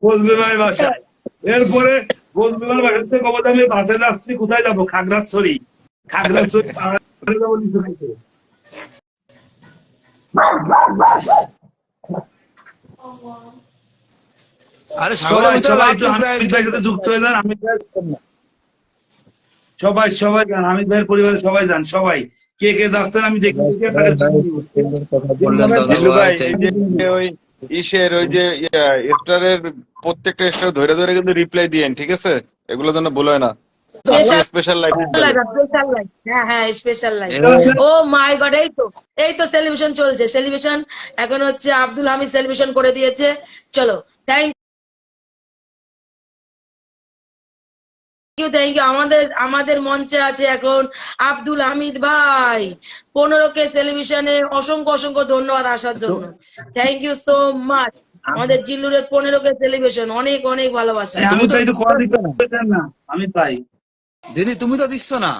বজলু ভাই বাসায়। এরপরে বজলু ভাই বাসার থেকে খবর আমি বাসে যাচ্ছি, কোথায় যাবো? খাগড়াছড়ি। খাগড়াছড়ি পাহাড়ে যাবো লিচু খাইতে। আরে সাগরের সবাই ভিতরে সবাই লাভ একটু টুকরা হামিদ ভাইয়ের সাথে যুক্ত হয়ে যান। হামিদ ভাই সবাই সবাই যান, হামিদ ভাইয়ের পরিবারের সবাই যান। সবাই কে কে যাচ্ছেন আমি দেখি দেখি ভাই আপনাকে ভাই জানিয়ে দিব। খুব সুন্দর কথা জিল্লু বললেন ভাই দাদা জিল্লু ভাই, ভাই, এই থ্যাংক যে ইউ। ওই ইসের ওই যে স্টারের প্রত্যেকটা স্টার ধরে ধরে কিন্তু রিপ্লাই দিয়েন, ঠিক আছে? এগুলো যেন ভুল হয় না। আজকে স্পেশাল স্পেশাল লাইভ চলে। লাইভ, স্পেশাল লাইভ, হ্যাঁ হ্যাঁ স্পেশাল লাইভ। এ- ও মাই গড, এই তো সেলিব্রেশন চলছে, সেলিব্রেশন এখন হচ্ছে আব্দুল হামিদ সেলিব্রেশন করে দিয়েছে। চলো, থ্যাংক থ্যাংক ইউ। আমাদের মঞ্চে আছে এখন আব্দুল হামিদ ভাই। 15K সেলিব্রেশনে অসংখ্য অসংখ্য ধন্যবাদ আসার জন্য। Thank you so much. আমাদের জিল্লুরের 15K সেলিব্রেশন, অনেক অনেক ভালোবাসা। তুমি হামিদ তো ভাই একটু কোয়ালিটি না হামিদ ভাই। দিদি তুমি তো দিচ্ছ না।